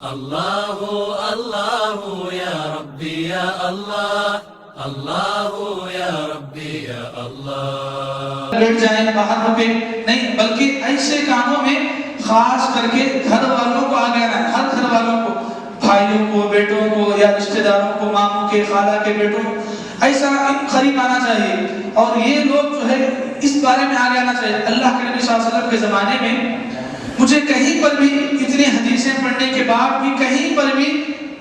اللہ اللہ یا ربی یا اللہ، اللہ یا ربی یا اللہ۔ لیٹ جائیں باہر ہو کے نہیں، بلکہ ایسے کاموں میں خاص کر کے گھر والوں کو آگے آنا ہے، ہر گھر والوں کو، بھائیوں کو، بیٹوں کو یا رشتہ داروں کو، ماموں کے، خالہ کے بیٹوں کو، ایسا ان قریب آنا چاہیے۔ اور یہ لوگ جو ہے اس بارے میں آگے آنا چاہیے۔ اللہ کے نبی صلی اللہ علیہ وسلم کے زمانے میں مجھے کہیں پر بھی اتنی حدیثیں پڑھنے کے بعد بھی کہیں پر بھی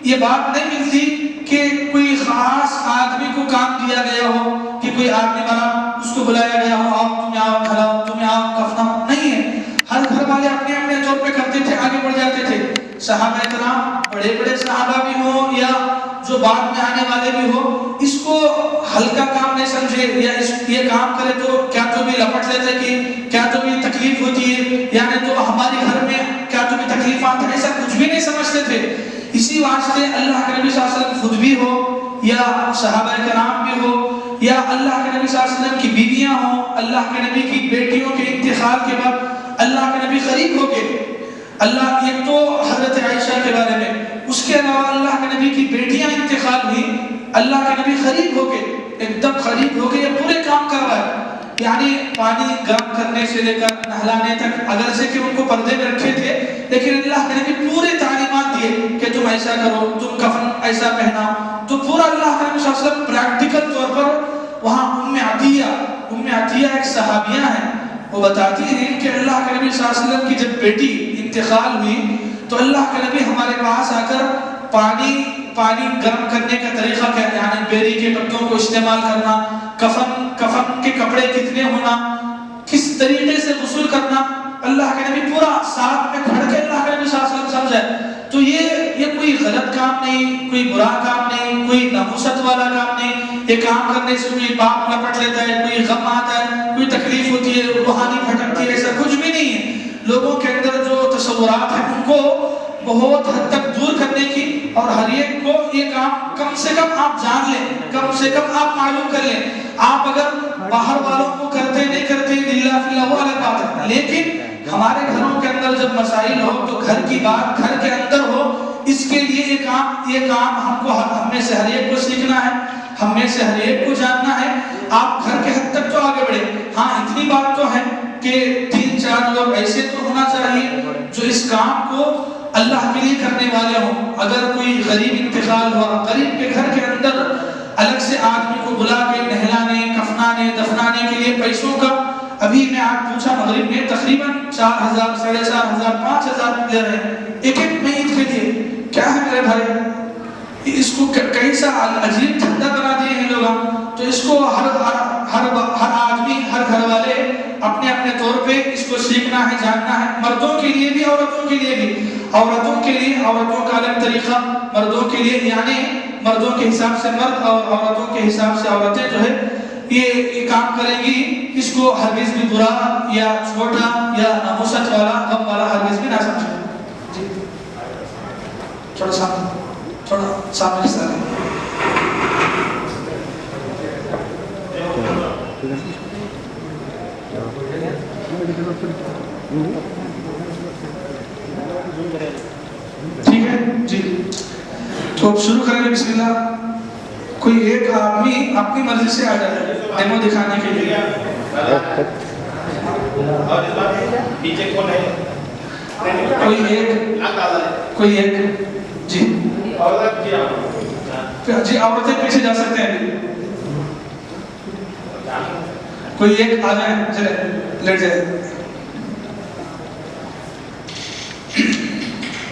یہ بات نہیں ملتی کہ کوئی خاص آدمی کو کام دیا گیا ہو، کہ کوئی آدمی بنا اس کو بلایا گیا ہو، آؤ تمہیں آؤ کھلاؤ، تمہیں آؤ کفنا، نہیں ہے۔ ہر گھر والے اپنے اپنے طور پہ کرتے تھے، آگے بڑھ جاتے تھے۔ صحابہ کرام، بڑے بڑے صحابہ بھی ہوں یا جو بعد میں آنے والے بھی ہوں، اس کو ہلکا کام نہیں سمجھے، یا یہ کام کرے تو کیا تو بھی لپٹ لیتے کہ کیا تو بھی تکلیف ہوتی ہے، یعنی تو ہمارے گھر میں کیا تو بھی تکلیفات ہیں، ایسا کچھ بھی نہیں سمجھتے تھے۔ اسی واسطے اللہ کے نبی صلی اللہ علیہ وسلم خود بھی ہو یا صحابہ کرام بھی ہو یا اللہ کے نبی صلی اللہ علیہ وسلم کی بیویاں ہوں، اللہ کے نبی کی بیٹیوں کے انتقال کے بعد اللہ کے نبی قریب ہو گئے۔ اللہ ایک تو حضرت عائشہ کے بارے میں، اس کے علاوہ اللہ کے نبی کی بیٹیاں انتقال ہوئی، اللہ کے نبی قریب ہو گئے، ایک دم قریب ہو گئے، یہ پورے کام کر رہا ہے، یعنی پانی گرم کرنے سے لے کر نہلانے تک، اگرچہ کہ ان کو پردے میں رکھے تھے لیکن اللہ کے نبی پورے تعلیمات دیے کہ تم ایسا کرو، تم کفن ایسا پہنا، تو پورا اللہ کے نبی صلی اللہ علیہ وسلم پریکٹیکل طور پر وہاں ام عطیہ ایک صحابیہ ہیں، وہ بتاتی ہیں کہ اللہ کے نبی صلی اللہ علیہ وسلم کی جب بیٹی انتقال ہوئی تو اللہ کے نبی ہمارے پاس آ کر پانی گرم کرنے کا طریقہ کیا، یعنی بیری کے پتوں کو استعمال کرنا، کفن کے کپڑے کتنے ہونا، کس طریقے سے غسل کرنا، اللہ کے نبی پورا ساتھ میں کھڑ کے اللہ کے نبی صلی اللہ علیہ وسلم سمجھائے۔ تو یہ کوئی غلط کام نہیں، کوئی برا کام نہیں، کوئی نحوست والا کام نہیں، یہ کام کرنے سے کوئی پاپ لپٹ لیتا ہے، کوئی غم آتا ہے، کوئی تکلیف ہوتی ہے، روحانی بھٹکتی ہے، ایسا کچھ بھی نہیں ہے۔ لوگوں کے اندر جو تصورات ہیں ان کو بہت حد تک دور کرنے کی، اور ہر ایک کو یہ کام کم سے کم آپ جان لیں، کم سے کم آپ معلوم کر لیں۔ آپ اگر باہر والوں کو کرتے نہیں کرتے للہ فی اللہ وہ الگ بات ہے، لیکن ہمارے گھروں کے اندر جب مسائل ہو تو گھر کی بات گھر کے اندر ہو، اس کے لیے یہ کام ہم میں سے ہر ایک کو سیکھنا ہے، ہم میں سے ہر ایک کو جاننا ہے۔ آپ گھر کے حد تک تو آگے بڑھے، ہاں اتنی بات تو ہے کہ 3-4 لوگ ایسے تو ہونا چاہیے جو اس کام کو اللہ کے لیے کرنے والے ہوں۔ اگر کوئی غریب انتقال ہوا، غریب کے گھر کے اندر الگ سے آدمی کو بلا کے نہلانے، کفنانے، دفنانے کے لیے پیسوں کا، ابھی میں آج پوچھا مغرب میں تقریباً 4,000 4,500 5,000 لے رہے ہیں ایک میت کے لیے۔ کیا ہے میرے بھائی، اس کو کیسا عجیب دھندا بنا دیے ہیں لوگ۔ تو اس کو ہر آدمی، ہر گھر والے اپنے اپنے طور پہ اس کو سیکھنا ہے، جاننا ہے، مردوں کے لیے بھی عورتوں کے لیے بھی۔ عورتوں کے لیے عورتوں کا الگ طریقہ، مردوں کے لیے یعنی مردوں کے حساب سے مرد اور عورتوں کے حساب سے عورتیں جو ہے یہ کام کریں گی، اس کو ہرگز بھی برا یا چھوٹا یا نحوست والا، غم والا ہرگز بھی نہ سمجھیں۔ جی تھوڑا سامنے حصہ لیں۔ ٹھیک ہے جی، تو اب شروع کریں گے، بسم اللہ۔ کوئی ایک آدمی اپنی مرضی سے آ جائے ڈیمو دکھانے کے لیے۔ کوئی ایک جی عورتیں پیچھے جا سکتے ہیں، کوئی ایک آ جائے، چلے لیٹ جائے،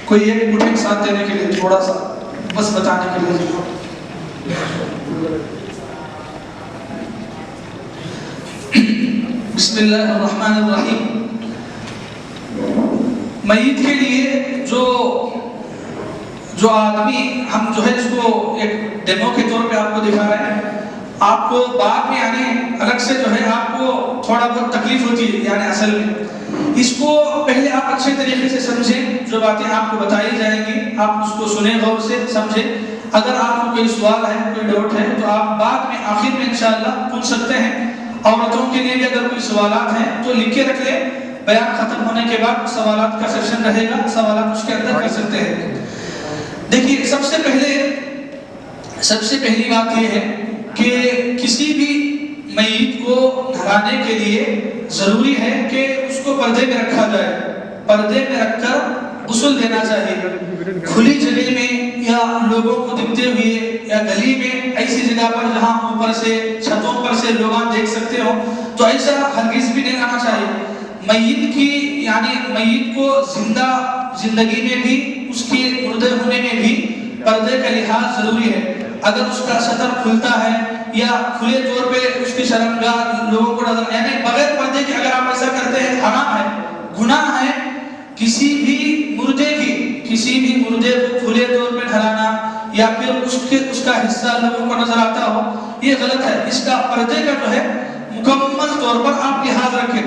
کوئی ایک مٹھے ساتھ دینے کے لیے، تھوڑا سا بس بتانے کے لیے۔ بسم اللہ الرحمن الرحیم۔ میت کے لیے جو آدمی، ہم جو ہے اس کو ایک ڈیمو کے طور پہ آپ کو دکھا رہے ہیں، آپ کو بعد میں یعنی الگ سے جو ہے آپ کو تھوڑا بہت تکلیف ہوتی ہے، یعنی اصل میں اس کو پہلے آپ اچھے طریقے سے سمجھیں، جو باتیں آپ کو بتائی جائیں گی آپ اس کو سنیں، غور سے سمجھیں۔ اگر آپ کو کوئی سوال ہے، کوئی ڈاؤٹ ہے تو آپ بعد میں آخر میں انشاءاللہ پوچھ سکتے ہیں۔ عورتوں کے لیے بھی اگر کوئی سوالات ہیں تو لکھ کے رکھ لیں، بیان ختم ہونے کے بعد سوالات کا سیشن رہے گا، سوالات اس کے اندر کر سکتے ہیں۔ دیکھیے سب سے پہلی بات یہ ہے کہ کسی بھی میت کو نہلانے کے لیے ضروری ہے کہ اس کو پردے میں رکھا جائے، پردے میں رکھ کر غسل دینا چاہیے۔ کھلی جگہ میں یا لوگوں کو دکھتے ہوئے یا گلی میں ایسی جگہ پر جہاں اوپر سے چھتوں پر سے لوگ دیکھ سکتے ہو تو ایسا ہرگز بھی نہیں آنا چاہیے۔ میت کو زندگی میں بھی اس کے مردے ہونے میں بھی پردے کا لحاظ ضروری ہے۔ اگر اس کا سطر کھلتا ہے یا کھلے طور پہ اس کی شرمگاہ لوگوں کو نظر یعنی بغیر پردے کے اگر آپ ایسا کرتے ہیں حرام ہے، گناہ ہے۔ کسی بھی مردے کو کھلے طور پہ ڈھلانا یا پھر اس کا حصہ لوگوں کو نظر آتا ہو یہ غلط ہے۔ اس کا پردے کا جو ہے مکمل طور پر آپ لحاظ رکھیں،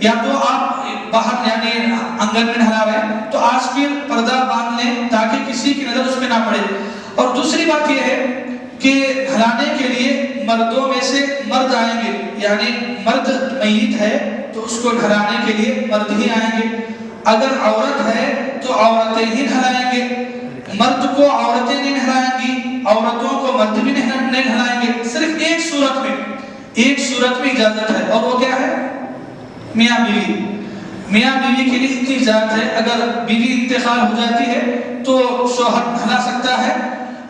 یا تو آپ باہر یعنی آنگن میں ڈھلا رہے ہیں تو آج پھر پردہ باندھ لیں تاکہ کسی کی نظر اس پہ نہ پڑے۔ اور دوسری بات یہ ہے کہ ڈھلانے کے لیے مردوں میں سے مرد آئیں گے، یعنی مرد میت ہے تو اس کو ڈھلانے کے لیے مرد ہی آئیں گے۔ اگر عورت ہے تو عورتیں ہی ڈھلائیں گے، مرد کو عورتیں نہیں ڈھلائیں گی، عورتوں کو مرد بھی نہیں ڈھلائیں گے۔ صرف ایک صورت میں اجازت ہے، اور وہ کیا ہے؟ میاں بیوی کے لیے اتنی اجازت ہے، اگر بیوی انتقال ہو جاتی ہے تو شوہر ڈھلا سکتا ہے۔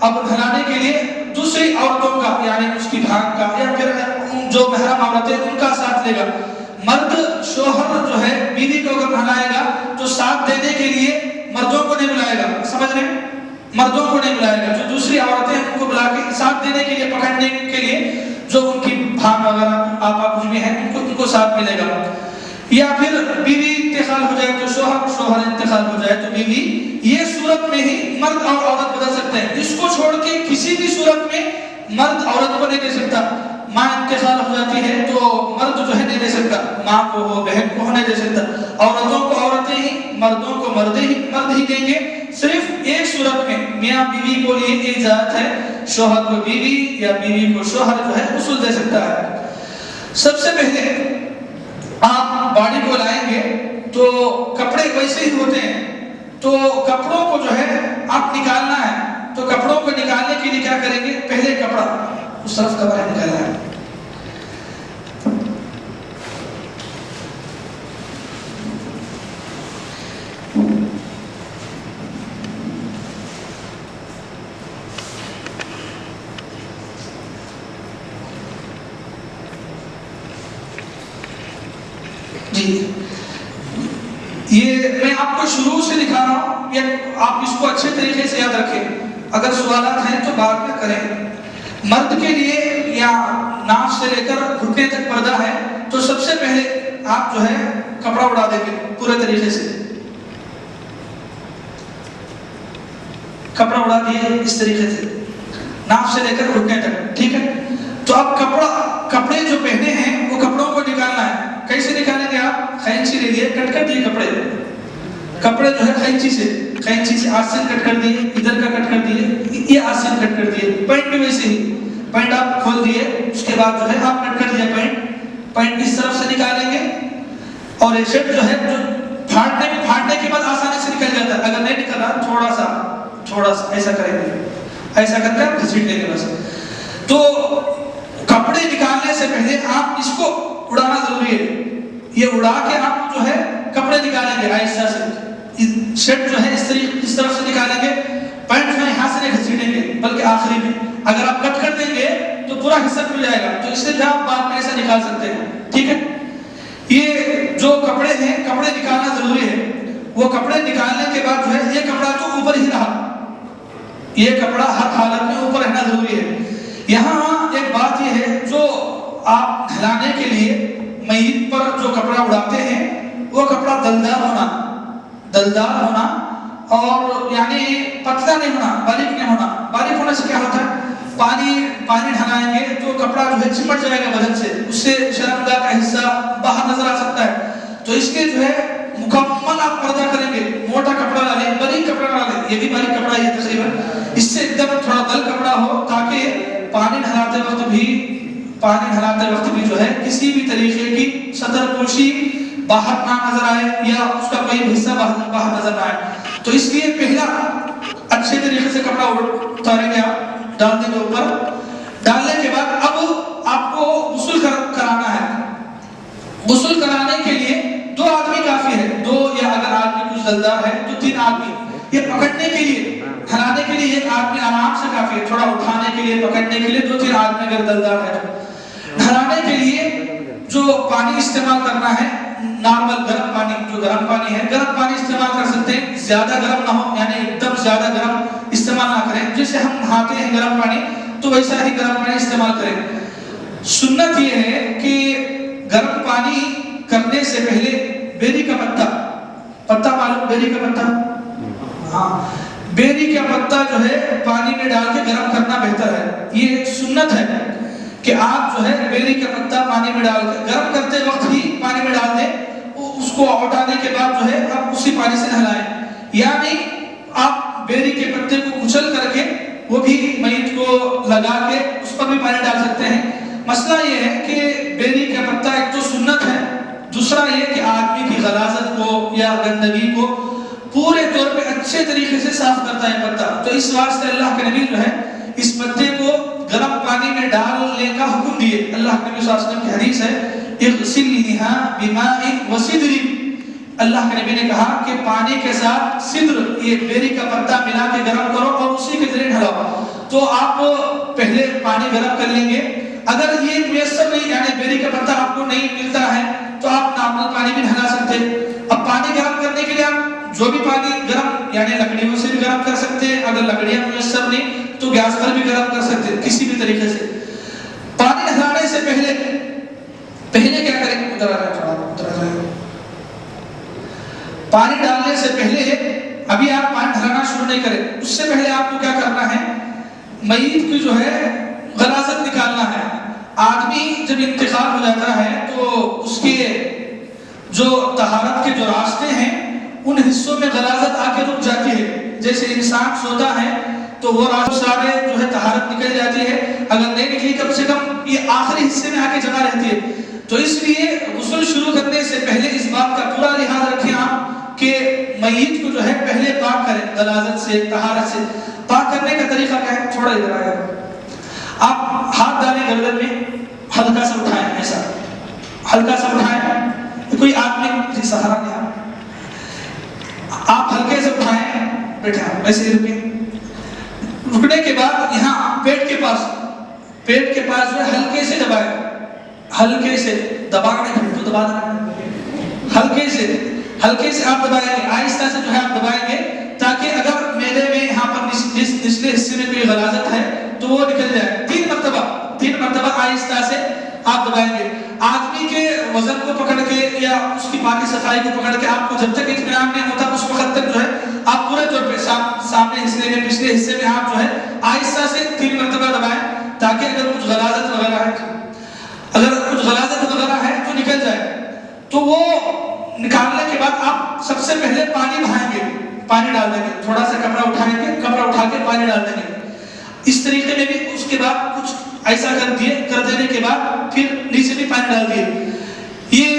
اب ڈھلانے کے لیے دوسری عورتوں کا یعنی اس کی بھاگ کا یا پھر جو محرم عورتیں ان کا ساتھ لے گا۔ مرد شوہر جو ہے بیوی کو اگر ڈھلائے گا تو ساتھ دینے کے لیے مردوں کو نہیں بلائے گا، سمجھ رہے ہیں؟ مردوں کو نہیں بلائے گا، جو دوسری عورتیں ان کو بلا کے ساتھ دینے کے لیے پکڑنے کے لیے جو ان کی بھاگ وغیرہ آپا کچھ بھی ہیں ان کو ساتھ ملے گا۔ یا پھر بیوی انتقال ہو جائے تو شوہر انتقال ہو جائے تو بیوی، یہ صورت میں ہی مرد اور عورت بدل سکتے ہیں۔ اس کو چھوڑ کے کسی بھی صورت میں مرد عورت کو نہیں دے سکتا۔ ماں انتقال ہو جاتی ہے تو مرد جو ہے نہیں دے سکتا، ماں کو ہو بہن کو نہیں دے سکتا۔ عورتوں کو عورتیں ہی، مردوں کو مرد ہی دیں گے۔ صرف ایک صورت میں میاں بیوی کو یہ اجازت ہے، شوہر کو بیوی یا بیوی کو شوہر جو ہے غسل دے سکتا ہے۔ سب سے پہلے آپ باڑی کو لائیں گے تو کپڑے ویسے ہی ہوتے ہیں، تو کپڑوں کو جو ہے آپ نکالنا ہے۔ تو کپڑوں کو نکالنے کے لیے کیا کریں گے؟ پہلے کپڑا اس طرف کا باہر نکالنا ہے۔ جی یہ میں آپ کو شروع سے دکھا رہا ہوں، آپ اس کو اچھے طریقے سے یاد رکھیں۔ اگر سوالات ہیں تو بعد میں کریں۔ مرد کے لیے یا ناف سے لے کر گھٹنے تک پردہ ہے تو سب سے پہلے آپ جو ہے کپڑا اڑا دیں گے پورے طریقے سے۔ کپڑا اڑا دیے اس طریقے سے ناف سے لے کر گھٹنے تک، ٹھیک ہے؟ تو اب کپڑے جو پہنے ہیں وہ کپڑوں کو نکالنا ہے۔ کیسے نکالیں گے آپ؟ خینچی لے لیے، کٹ کر دیے کپڑے جو ہے خینچی سے آستین کٹ کر دیے، ادھر کا کٹ کر دیے، یہ آستین کٹ کر دیے۔ پینٹ بھی ویسے ہی، پینٹ آپ کھول دیے، اس کے بعد جو ہے آپ کٹ کر دیا پینٹ اس طرف سے نکالیں گے۔ اور یہ شرٹ جو ہے پھاڑنے کے بعد آسانی سے نکل جاتا ہے۔ اگر نہیں نکل رہا تھوڑا سا ایسا کریں گے، ایسا کر کے آپ گھسیٹ لیں گے بس۔ تو کپڑے نکالنے سے پہلے آپ اس کو اڑانا ضروری ہے۔ یہ اڑا کے آپ جو ہے کپڑے نکالیں گے آہستہ سے۔ شرٹ جو ہے اس طرف سے نکالیں گے، پینٹ جو ہے یہاں سے نہیں گھسیٹیں گے بلکہ آخری میں۔ اگر آپ کٹ کر دیں گے تو پورا حصہ کھل جائے گا، تو اس لیے آپ بعد میں ایسا نکال سکتے ہیں، ٹھیک ہے؟ یہ جو کپڑے ہیں، کپڑے نکالنا ضروری ہے۔ وہ کپڑے نکالنے کے بعد جو ہے یہ کپڑا تو اوپر ہی رہا، یہ کپڑا ہر حالت میں اوپر رہنا ضروری ہے۔ یہاں ایک بات یہ ہے، جو آپ ڈھلانے کے لیے میت پر جو کپڑا اڑاتے ہیں وہ کپڑا دلدار ہونا اور یعنی پتلا نہیں ہونا، باریک نہیں ہونا۔ باریک ہونے سے کیا ہوتا ہے؟ پانی ڈھلائیں گے تو کپڑا جو ہے چمٹ جائے گا بدن سے، اس سے شرمگاہ کا حصہ باہر نظر آ سکتا ہے۔ تو اس لیے جو ہے مکمل آپ پردہ کریں گے، موٹا کپڑا ڈالیں، باریک کپڑا ڈالیں، یہ بھی باریک کپڑا ہی ہے تقریباً، اس سے ایک دم تھوڑا دل کپڑا ہو تاکہ پانی ڈھلاتے وقت بھی جو ہے کسی بھی طریقے کی سطر پوشی باہر نہ نظر آئے یا اس کا کوئی حصہ باہر نظر نہ آئے۔ تو اس لیے پہلا اچھے طریقے سے کپڑا اتاریں گے آپ، ڈال دیں گے اوپر. ڈالنے کے بعد اب آپ کو غسل کرانا ہے. غسل کرانے کے لیے 2 آدمی کافی ہے، 2 یا اگر آدمی کچھ دلدار ہے تو 3 آدمی. یہ پکڑنے کے لیے، ہلانے کے لیے 1 آدمی آرام سے کافی ہے. تھوڑا اٹھانے کے لیے، پکڑنے کے لیے 2-3 آدمی اگر دلدار ہے. ہلانے کے لیے جو پانی استعمال کرنا ہے نارمل گرم پانی، جو گرم پانی ہے گرم پانی استعمال کر سکتے ہیں. زیادہ گرم نہ ہو، یعنی ایک دم زیادہ گرم استعمال نہ کریں. جیسے ہم نہاتے ہیں گرم پانی تو ویسا ہی گرم پانی استعمال کریں. سنت یہ ہے کہ گرم پانی کرنے سے پہلے بیری کا پتا معلوم، بیری کا پتا، ہاں بیری کا پتا جو ہے پانی میں ڈال کے گرم کرنا بہتر ہے. یہ سنت ہے کہ آپ جو ہے بیری کا پتا پانی میں ڈال کے گرم کرتے وقت ہی پانی میں ڈال دیں. اس کو ہٹانے کے بعد جو ہے آپ اسی پانی سے نہلائیں. یعنی آپ بیری کے پتے کو کچل کر کے وہ بھی میت کو لگا کے اس پر بھی پانی ڈال سکتے ہیں. مسئلہ یہ ہے کہ بیری کا پتا ایک تو سنت ہے، دوسرا یہ کہ آدمی کی غلاظت کو یا گندگی کو پورے طور پہ اچھے طریقے سے صاف کرتا ہے پتا. تو اس واسطے اللہ کے نبی جو ہے اس پتے کو گرم پانی میں ڈالنے کا حکم دیے. اللہ کے نبی صلی اللہ علیہ وسلم کی حدیث ہے اغسلنها بماء وسدر. اللہ کے نبی نے کہا کہ پانی کے ساتھ سدر، یہ بیری کا پتا ملا کے گرم کرو اور اسی کے ذریعے نہلاؤ. تو آپ پہلے پانی گرم کر لیں گے. اگر یہ میسر نہیں، یعنی بیری کا پتا آپ کو نہیں ملتا ہے تو آپ نارمل پانی بھی نہلا سکتے ہیں. اب پانی گرم کرنے کے لیے آپ جو بھی پانی گرم، یعنی لکڑیوں سے بھی گرم کر سکتے ہیں. اگر لکڑیاں میسر نہیں تو گیس پر بھی گرم کر سکتے ہیں، کسی بھی طریقے سے. پانی نہلانے سے پہلے کیا کریں؟ پانی ڈالنے سے پہلے ابھی آپ پانی ڈھلانا شروع نہیں کریں. اس سے پہلے آپ کو کیا کرنا ہے؟ میت کی جو ہے غلاظت نکالنا ہے. آدمی جب انتقال ہو جاتا ہے تو اس کے جو طہارت کے جو راستے ہیں ان حصوں میں غلاظت آ کے رک جاتی ہے. جیسے انسان سوتا ہے تو وہ راستے سارے جو ہے طہارت نکل جاتی ہے. اگر نہیں نکلی کم سے کم یہ آخری حصے میں آ کے جمع رہتی ہے. تو اس لیے غسل شروع کرنے سے پہلے اس بات کا پورا لحاظ رکھیں آپ کہ میت کو جو ہے پہلے پاک کریں، غلاظت سے، طہارت سے. پاک کرنے کا طریقہ کیا ہے؟ تھوڑا ادھر آئے، آپ ہاتھ ڈالیں گردن میں، ہلکا سا اٹھائیں، ایسا ہلکا سا اٹھائیں. کوئی آدمی سہارا نہیں، آپ ہلکے سے اٹھائیں، بیٹھا ایسے رکیں. رکنے کے بعد یہاں پیٹ کے پاس جو ہے ہلکے سے دبائیں. ہلکے سے دبانے تو دبا دینا، ہلکے سے آپ دبائیں گے، آہستہ سے جو ہے آپ دبائیں گے تاکہ اگر معدے میں یہاں پر نچلے حصے میں کوئی غلاظت ہے تو وہ نکل جائے. 3 مرتبہ آہستہ سے آپ دبائیں گے. آدمی کے وزن کو پکڑ کے یا اس کی پاکی صفائی کو پکڑ کے آپ کو جب تک اطمینان نہیں ہوتا اس وقت تک جو ہے آپ پورے طور پہ سامنے حصے میں، پچھلے حصے میں آپ جو ہے آہستہ سے 3 مرتبہ دبائیں تاکہ اگر کچھ غلاظت وغیرہ ہے تو نکل جائے. تو وہ نکالنے کے بعد آپ سب سے پہلے پانی بہائیں گے، پانی ڈال دیں گے. تھوڑا سا کپڑا اٹھائیں گے، کپڑا اٹھا کے پانی ڈال دیں گے. اس طریقے میں بھی اس کے بعد کچھ ایسا کر دینے کے بعد پھر نیچے بھی پانی ڈال دیے. یہ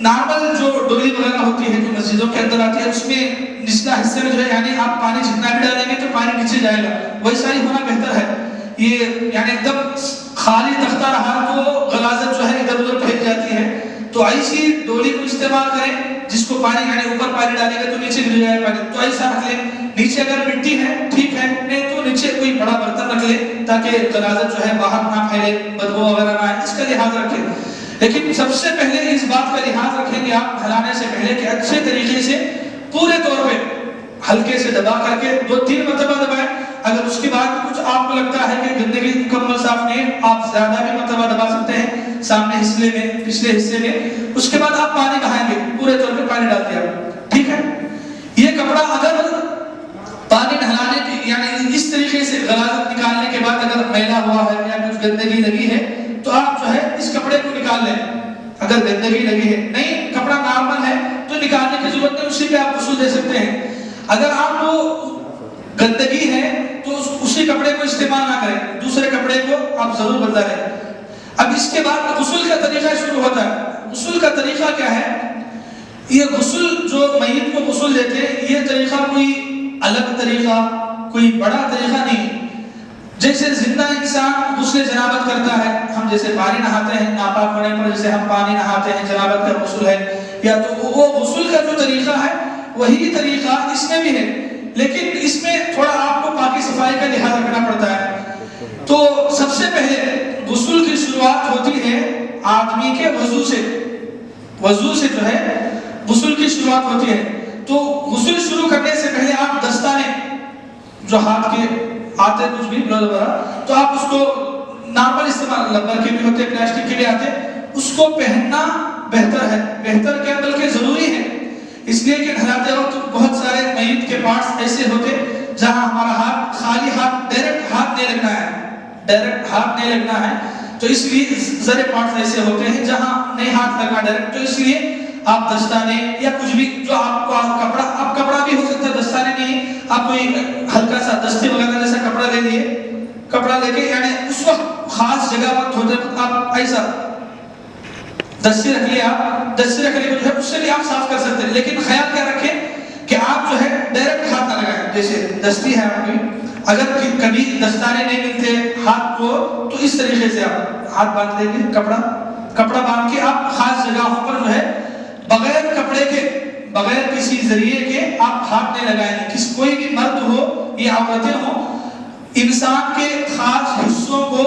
نارمل جو ڈولی وغیرہ ہوتی ہے جو مسجدوں کے اندر آتی ہے اس میں نچلا حصے میں جو ہے یعنی آپ پانی جتنا بھی ڈالیں گے تو پانی نیچے جائے گا، ویسا ہی ہونا بہتر ہے. یہ یعنی ایک دم خالی تختہ رہا تو غلاظت جو ہے ادھر ادھر پھیل جاتی ہے. تو ایسی ڈولی کو استعمال کریں جس کو پانی یعنی اوپر پانی ڈالیں گے تو نیچے گر جائے پانی. تو ایسا رکھ لیں. نیچے اگر مٹی ہے ٹھیک ہے، نہیں تو نیچے کوئی بڑا برتن رکھ لیں تاکہ غلاظت جو ہے باہر نہ پھیلے، بدبو وغیرہ نہ آئے. اس کا لحاظ رکھیں. لیکن سب سے پہلے اس بات کا لحاظ رکھیں گے آپ نہلانے سے پہلے کہ اچھے طریقے سے پورے طور پہ ہلکے سے دبا کر کے 2-3 مرتبہ دبائیں. اگر اس کے بعد کچھ آپ کو لگتا ہے کہ گندگی مکمل صاف نہیں ہے، آپ زیادہ بھی مرتبہ دبا سکتے ہیں سامنے حصے میں، پچھلے حصے میں. اس کے بعد آپ پانی بہائیں گے، پورے طور پہ پانی ڈال دیا. ٹھیک ہے. یہ کپڑا اگر پانی نہلانے کی یعنی اس طریقے سے غلاظت نکالنے کے بعد اگر میلا ہوا ہے یا کچھ گندگی لگی ہے تو آپ جو ہے اس کپڑے کو نکال لیں. اگر گندگی لگی ہے، نہیں کپڑا نارمل ہے تو نکالنے کی ضرورت نہیں، اسی پہ آپ غسل دے سکتے ہیں. اگر آپ کو گندگی ہے تو اسی کپڑے کو استعمال نہ کریں، دوسرے کپڑے کو آپ ضرور بدلیں. اب اس کے بعد غسل کا طریقہ شروع ہوتا ہے. غسل کا طریقہ کیا ہے؟ یہ غسل جو میت کو غسل دیتے ہیں یہ طریقہ کوئی الگ طریقہ، کوئی بڑا طریقہ نہیں. جیسے زندہ انسان غسل جنابت کرتا ہے, ہم جیسے پانی نہاتے ہیں ناپاک ہونے پر جیسے ہم پانی نہاتے ہیں, جنابت کا غسل ہے, یا تو وہ غسل کا جو طریقہ ہے وہی طریقہ اس میں بھی ہے, لیکن اس میں تھوڑا آپ کو پاکی صفائی کا لحاظ رکھنا پڑتا ہے. تو سب سے پہلے غسل کی شروعات ہوتی ہے آدمی کے وضو سے. وضو سے جو ہے غسل کی شروعات ہوتی ہے. تو غسل شروع کرنے سے پہلے آپ دستانے جو ہاتھ کے آتے کچھ بھی بلد وغیرہ, تو آپ اس کو نارمل استعمال, ربر کے بھی ہوتے, پلاسٹک کے بھی آتے, اس کو پہننا بہتر ہے. بہتر کیا بلکہ ضروری ہے, اس لیے کہ نہلاتے وقت بہت سارے میت کے پارٹس ایسے ہوتے جہاں ہمارا ہاتھ خالی ہاتھ ڈائریکٹ ہاتھ نہیں لگنا ہے, ڈائریکٹ ہاتھ نہیں لگنا ہے. تو اس لیے ذرے پارٹس ایسے ہوتے ہیں جہاں نہیں ہاتھ لگنا ڈائریکٹ. تو اس لیے آپ دستانے یا کچھ بھی جو آپ کو کپڑا, اب کپڑا بھی ہو سکتا ہے, دستانے نہیں, آپ کوئی ہلکا سا دستے وغیرہ جیسا کپڑا لے لیے, کپڑا لے کے یعنی اس وقت خاص جگہ پر دھوتے وقت آپ ایسا دستے رکھ لیا, دستے رکھ لیا جو ہے اس سے بھی آپ صاف کر سکتے ہیں. لیکن خیال کیا رکھیں کہ آپ جو ہے ڈائریکٹ ہاتھ نہ لگائیں. جیسے دستی ہے آپ کی, اگر کبھی دستانے نہیں ملتے ہاتھ کو, تو اس طریقے سے آپ ہاتھ باندھ لیں گے, کپڑا باندھ کے آپ خاص جگہوں پر جو ہے بغیر کپڑے کے, بغیر کسی ذریعے کے آپ ہاتھ نہیں لگائیں گے. کوئی بھی مرد ہو یا عورتیں ہوں, انسان کے خاص حصوں کو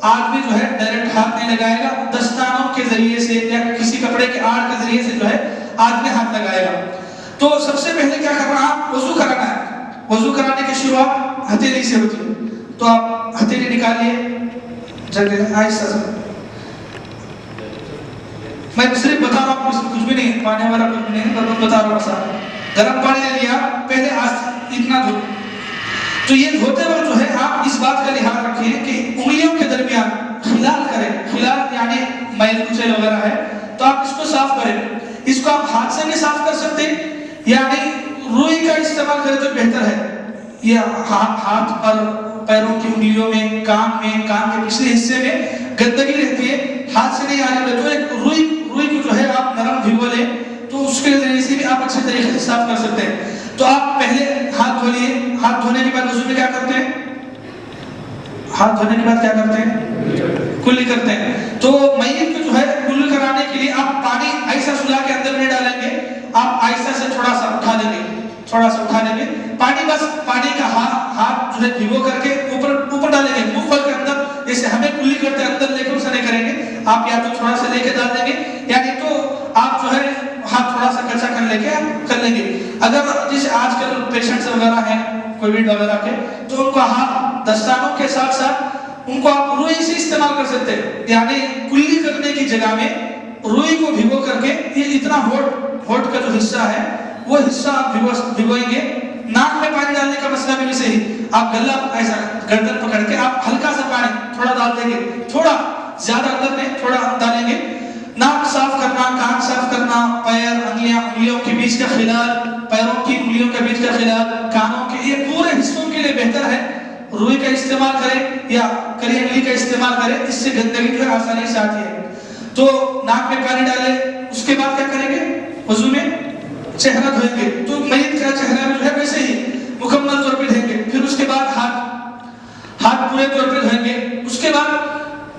آدمی جو ہے ڈائریکٹ ہاتھ نہیں لگائے گا. دستانوں کے ذریعے سے یا کسی کپڑے کے آڑ کے ذریعے سے جو ہے آدمی ہاتھ لگائے گا. تو سب سے پہلے کیا کرنا ہے, آپ وضو کرانا ہے. وضو کرانے کی شروعات ہتھیلی سے ہوتی ہے. تو آپ ہتھیلی نکالیے جلدی آہستہ سے. میں صرف بتا رہا ہوں, کچھ بھی نہیں, پانی والا کچھ بھی نہیں, پر بتا رہا ہوں. سر گرم پانی لے لیا, پہلے اتنا دھو. تو یہ دھوتے وقت جو ہے آپ اس بات کا لحاظ رکھیں کہ انگلیوں کے درمیان خلال کریں. خلال یعنی میل کچیل وغیرہ ہے تو آپ اس کو صاف کریں. اس کو آپ ہاتھ سے بھی صاف کر سکتے ہیں, یعنی روئی کا استعمال کریں تو بہتر ہے. یہ ہاتھ پر, پیروں کی انگلیوں میں, کان کے پچھلے حصے میں گندگی رہتی ہے, ہاتھ سے نہیں آنے والی. تو ایک روئی کو جو ہے آپ نرم بھگو لیں, تو اس کے ذریعے سے بھی آپ اچھے طریقے سے صاف کر سکتے ہیں. تو آپ پہلے ہاتھ دھو لیے. ہاتھ دھونے کے بعد وضو میں کیا کرتے ہیں, ہاتھ دھونے کے بعد کیا کرتے ہیں, کلی کرتے ہیں. تو میت کو جو ہے کلی کرانے کے لیے آپ پانی ایسا سلا کے اندر نہیں ڈالیں گے, آپ آہستہ سے تھوڑا سا اٹھا دیں گے, پانی بس پانی کا ہاتھ جو ہے بھگو کر کے اوپر ڈالیں گے, منہ کھول کے اندر, جیسے ہمیں کلی کرتے ہیں اندر لے کے اسے نہیں کریں گے. آپ یا تو تھوڑا سا لے کے ڈال دیں گے, یعنی تو آپ جو ہے ہاتھ تھوڑا سا کچا کر لیں گے. اگر جیسے آج کل پیشنٹس وغیرہ ہیں کووڈ وغیرہ کے, تو ان کو ہاتھ دستانوں کے ساتھ ساتھ ان کو آپ روئی سے استعمال کر سکتے ہیں. یعنی کلی کرنے کی جگہ میں روئی کو بھگو کر کے, یہ اتنا ہوٹ کا جو حصہ ہے وہ حصہ آپ بھگوئیں گے. ناک میں پانی ڈالنے کا مسئلہ بھی ویسے ہی, آپ گلا ایسا گردن پکڑ کے آپ ہلکا سا پانی تھوڑا ڈال دیں گے, تھوڑا زیادہ اندر نہیں, تھوڑا ڈالیں گے. ناک صاف کرنا, کان صاف کرنا, پیر, انگلیوں کے بیچ کا خلال, پیروں کی انگلیوں کے بیچ کا خلال, کانوں کے, یہ پورے حصوں کے لیے بہتر ہے روئی کا استعمال کریں یا کری انگلی کا استعمال کریں. اس سے گندگی جو ہے آسانی سے آتی ہے. تو ناک میں پانی ڈالیں, اس کے بعد کیا کریں گے, وضو میں چہرہ دھوئیں گے. تو میت کا چہرہ جو ہے ویسے ہی مکمل طور پہ دھوئیں گے. پھر اس کے بعد ہاتھ پورے طور پہ دھوئیں گے. اس کے بعد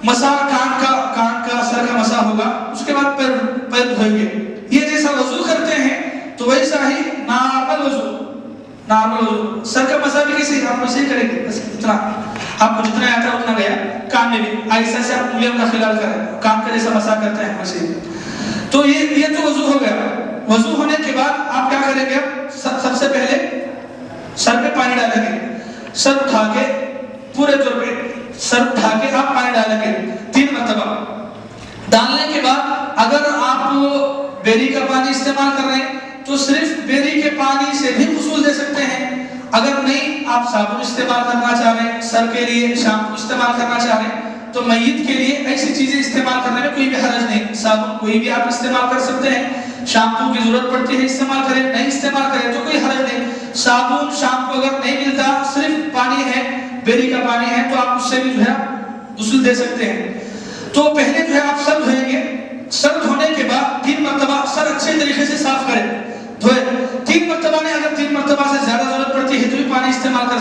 مسا, کان کا سر کا مسا ہوگا. اس کے بعد پیر دھوئیں گے. یہ جیسا وضو کرتے ہیں تو ویسا ہی نارمل وضو, سر کا مسا بھی کسی آپ ویسے ہی کریں گے, بس اتنا آپ کو جتنا آتا ہے اتنا گیا. کان میں بھی ایسا سے آپ انگلیوں کا خلال کریں, کان کا جیسا مسا کرتے ہیں ویسے ہی. تو یہ تو وضو ہو گیا. وضو ہونے کے بعد آپ کیا کریں گے, سب سے پہلے سر پہ پانی ڈالیں گے. سر اٹھا کے پورے طور پہ سر اٹھا کے آپ پانی ڈالیں گے 3 مرتبہ. ڈالنے کے بعد اگر آپ بیری کا پانی استعمال کر رہے ہیں تو صرف بیری کے پانی سے بھی غسل دے سکتے ہیں. اگر نہیں آپ صابن استعمال کرنا چاہ رہے ہیں, سر کے لیے شیمپو استعمال کرنا چاہ رہے ہیں, تو میت کے لیے ایسی چیزیں استعمال کرنے میں کوئی بھی حرج نہیں. صابن کوئی بھی آپ استعمال کر سکتے ہیں, شیمپو کی ضرورت پڑتی ہے استعمال کریں, نہیں استعمال کریں تو کوئی حرج نہیں. صابن شیمپو اگر نہیں ملتا, صرف پانی ہے, بیری کا پانی ہے, تو آپ اس سے بھی جو ہے غسل دے سکتے ہیں. تو پہلے جو ہے آپ سر دھوئیں گے. سر دھونے کے بعد 3 مرتبہ سر اچھے طریقے سے صاف کریں, دھوئے 3 مرتبہ نے, اگر 3 مرتبہ سے زیادہ ضرورت پڑتی ہے تو بھی پانی استعمال کر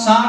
7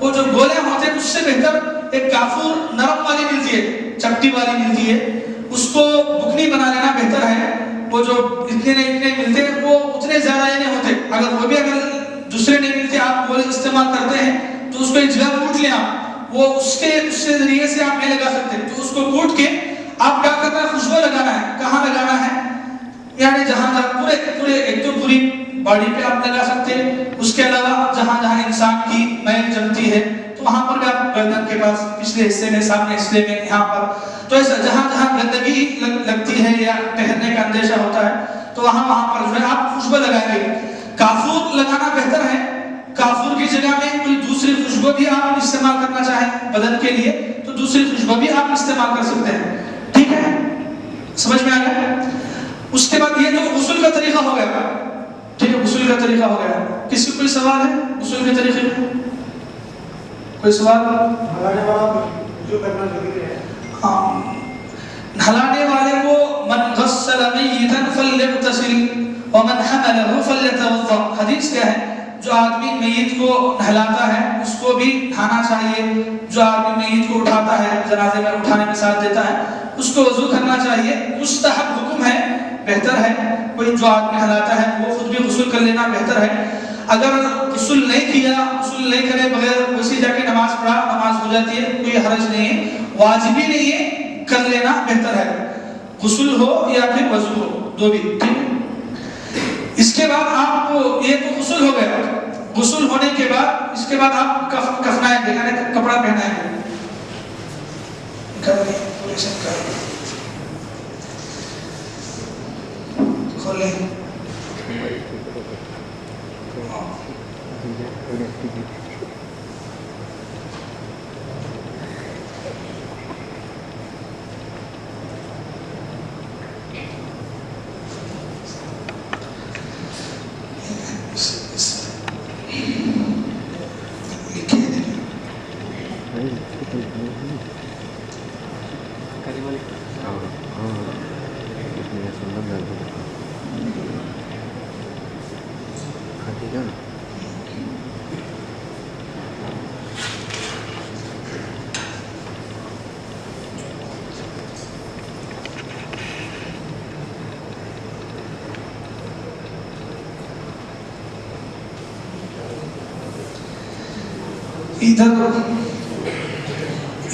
وہ جو گولے ہوتے ہیں اس سے بہتر ایک کافور نرم والی ملتی ہے، چپٹی والی ملتی ہے، اس کو بکنی بنا لینا بہتر ہے۔ وہ جو اتنے ملتے ہیں وہ اتنے زیادہ نہیں ہوتے، اگر وہ بھی اگر دوسرے نہیں ملتے آپ گولے استعمال کرتے ہیں تو اس کو ایک جگہ کوٹ لیں آپ، وہ اس کے ذریعے سے آپ نہیں لگا سکتے، تو اس کو کوٹ کے آپ کیا کرنا ہے، خوشبو لگانا ہے۔ کہاں لگانا ہے؟ یعنی جہاں پورے ایک تو پوری باڈی پہ آپ لگا سکتے ہیں، اس کے علاوہ جہاں انسان کی میل جمتی ہے تو وہاں پر بھی آپ گردن کے پاس پچھلے حصے میں، سامنے حصے میں، یہاں پر، تو ایسا جہاں گندگی لگتی ہے یا ٹھہرنے کا اندیشہ ہوتا ہے تو وہاں پر جو ہے آپ خوشبو لگائیں گے۔ کافور لگانا بہتر ہے، کافور کی جگہ میں کوئی دوسری خوشبو بھی آپ استعمال کرنا چاہیں بدن کے لیے تو دوسری خوشبو بھی آپ استعمال کر سکتے ہیں، ٹھیک ہے؟ سمجھ میں آ گیا؟ اس کے بعد یہ جو غسل کا طریقہ ہو گیا، ٹھیک ہے، غسل کا طریقہ ہو گیا۔ کسی کو کوئی سوال ہے غسل کے طریقے میں؟ کوئی سوال؟ نہلانے والا جو کرنا ضروری ہے؟ ہاں، نہلانے والے کو من غسل میتا فلیغتسل ومن حملہ فلیتوضا، حدیث کیا ہے؟ جو آدمی میت کو نہلاتا ہے اس کو بھی نہانا چاہیے، جو آدمی میت کو اٹھاتا ہے، جنازے میں اٹھانے میں ساتھ دیتا ہے اس کو وضو کرنا چاہیے، مستحب حکم ہے، بہتر ہے۔ کوئی جو آدمی نہلاتا ہے وہ خود بھی غسل کر لینا بہتر ہے۔ اگر غسل نہیں کیا، غسل نہیں کرے بغیر ویسے جا کے نماز پڑھا، نماز ہو جاتی ہے، کوئی حرج نہیں ہے، واجبی نہیں ہے، کر لینا بہتر ہے، غسل ہو یا پھر وضو ہو، دو بھی، ٹھیک ہے۔ اس کے بعد آپ کو یہ تو غسل ہو گیا، غسل ہونے کے بعد اس کے بعد آپ کفنائیں گے، یعنی کپڑا پہنائیں گے، کھولیں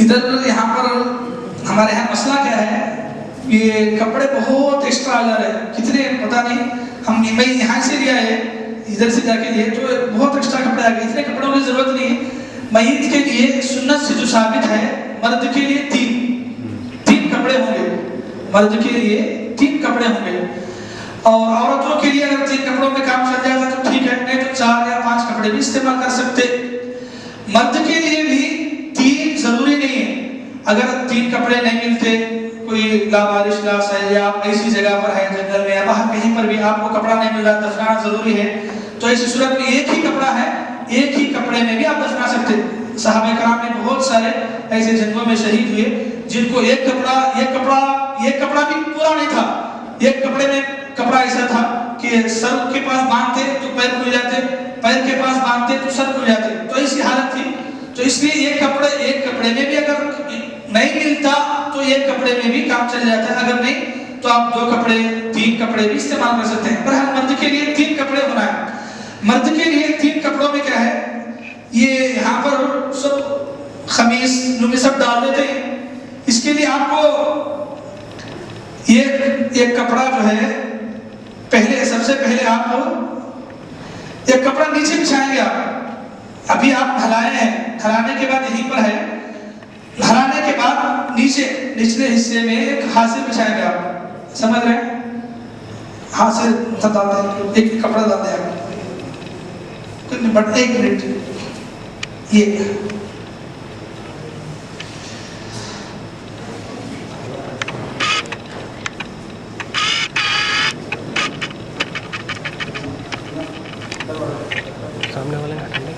ادھر یہاں پر ہمارے یہاں مسئلہ کیا ہے، یہ کپڑے بہت ایکسٹرا آ جا رہے ہیں، کتنے پتہ نہیں، میں یہاں سے لیا ہے، ادھر سے جا کے لیے تو بہت ایکسٹرا کپڑے آ گئے، اتنے کپڑوں کی ضرورت نہیں ہے۔ میت کے لیے سنت سے جو ثابت ہے، مرد کے لیے تین کپڑے ہوں گے، مرد کے لیے 3 کپڑے ہوں گے، اور عورتوں کے لیے اگر 3 کپڑوں میں کام چل جائے گا تو ٹھیک ہے، نہیں تو 4 یا 5 کپڑے بھی استعمال کر سکتے۔ مرد کے لیے بھی 3 ضروری نہیں ہے، اگر 3 کپڑے نہیں ملتے، کوئی لاوارث لاش ہے یا آپ ایسی جگہ پر ہے جنگل میں یا باہر کہیں پر بھی آپ کو کپڑا نہیں مل رہا، دفنانا ضروری ہے، تو ایسی صورت میں ایک ہی کپڑا ہے، ایک ہی کپڑے میں بھی آپ دفنا سکتے۔ صحابہ کرام میں بہت سارے ایسے جنگوں میں شہید ہوئے جن کو ایک کپڑا بھی پورا نہیں تھا، ایک کپڑے میں کپڑا ایسا تھا کہ سر کے پاس باندھتے تو پیر کھل جاتے، پیر کے پاس باندھتے تو سر کھل جاتے، تو ایسی حالت تھی۔ تو اس لیے ایک کپڑے میں بھی اگر نہیں ملتا تو ایک کپڑے میں بھی کام چل جاتا ہے، اگر نہیں تو آپ 2 کپڑے 3 کپڑے بھی استعمال کر سکتے ہیں۔ بہرحال مرد کے لیے 3 کپڑے ہونا ہے۔ مرد کے لیے 3 کپڑوں میں کیا ہے، یہ یہاں پر سب خمیص لنگی سب ڈال دیتے ہیں، اس کے لیے آپ کو ایک کپڑا جو ہے سب سے پہلے آپ ایک کپڑا نیچے بچھائیں گے۔ آپ ابھی آپ نہلائے ہیں، نہلانے کے بعد یہیں پر ہے، نہلانے کے بعد نچلے حصے میں ایک ہاتھ سے بچھائیں گے، آپ سمجھ رہے ہیں، ہاتھ سے ڈال دیں، ایک کپڑا ڈال دیں آپ، بٹ 1 منٹ، یہ سامنے والے کا ٹھنڈے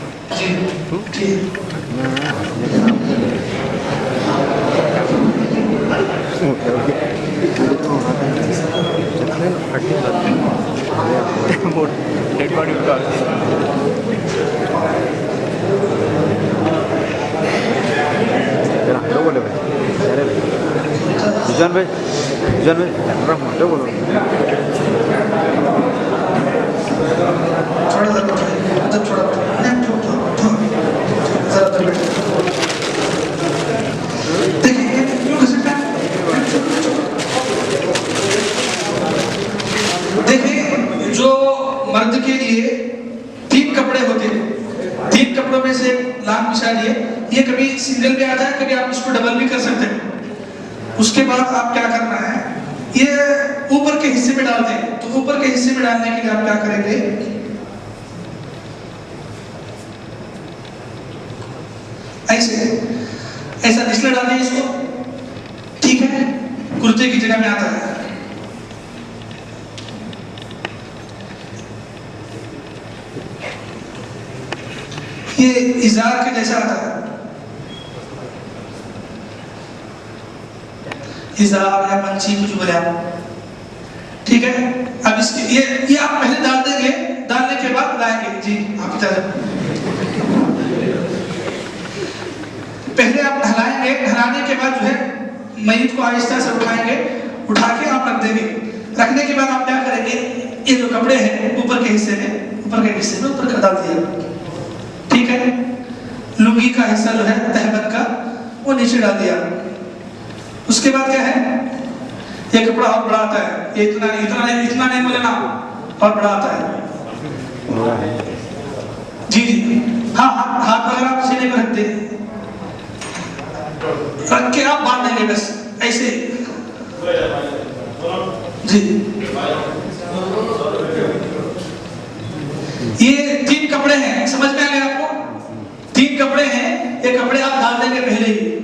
ڈیڈ باڈی جان بھائی رحمان بولو تھوڑا ذرا تھوڑا ذرا دیکھیے کیوں کر سکتا ہے. دیکھیے جو مرد کے لیے 3 کپڑے ہوتے ہیں, 3 کپڑوں میں سے لانگ بچھا لیے, یہ کبھی سنگل بھی آتا ہے, کبھی آپ اس کو ڈبل بھی کر سکتے ہیں. اس کے بعد آپ کیا کرنا ہے, یہ اوپر کے حصے میں ڈالتے ہیں. تو اوپر کے حصے میں ڈالنے کے لیے آپ کیا کریں گے, ایسا نچلے ڈال دیں اس کو, ٹھیک ہے, کرتے کی جگہ میں آتا ہے. یہ ازار کے جیسا آتا ہے, ازار یا پنچھی کچھ بولے آپ, ٹھیک ہے. اب اس کے یہ آپ پہلے ڈال دیں گے, ڈالنے کے بعد لائیں گے. جی آپ کی طرف پہلے آپ ڈھلائیں گے, ڈھلانے کے بعد جو ہے میت کو آہستہ سے اٹھائیں گے, اٹھا کے آپ رکھ دیں گے. رکھنے کے بعد آپ کیا کریں گے, یہ جو کپڑے ہیں اوپر کے حصے میں اوپر کا ڈال دیا, ٹھیک ہے. لنگی کا حصہ جو ہے تہبند کا وہ نیچے ڈال دیا. اس کے بعد کیا ہے, یہ کپڑا اور بڑا آتا ہے, یہ اتنا نہیں بولنا, اور بڑا آتا ہے. جی ہاں, ہاتھ وغیرہ آپ سینے میں رکھ دیں, رکھ کے آپ باندھ دیں گے بس ایسے. جی یہ 3 کپڑے ہیں, سمجھ میں آ گئے آپ کو. 3 کپڑے ہیں, یہ کپڑے آپ ڈال دیں گے پہلے ہی.